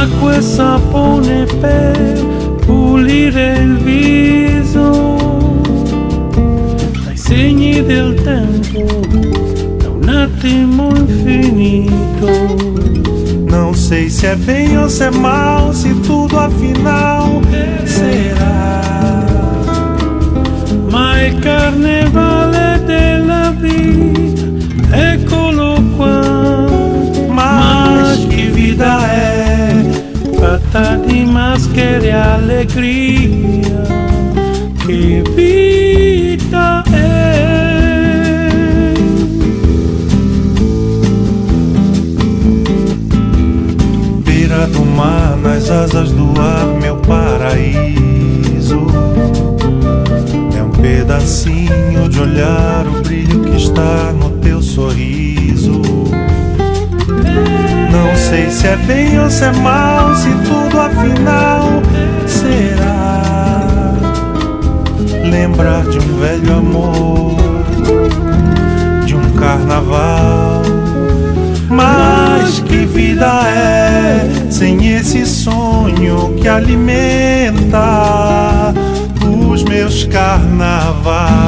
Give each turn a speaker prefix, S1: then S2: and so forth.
S1: acqua e sapone per pulire il viso dai segni del tempo, da un attimo infinito.
S2: Não sei se é bem ou se é mal, se tudo afinal será.
S1: Ma il carnevale della vita, eccolo qua.
S2: Mas que vida é,
S1: fatta di maschere e allegria, che vita è.
S2: beira do mar, nas asas do ar, meu paraíso. É um pedacinho de olhar o brilho que está no teu sorriso. Não sei se é bem ou se é mal, se tudo afinal será. Lembrar de um velho amor, de um carnaval. Mas que vida é sem esse sonho que alimenta os meus carnavais?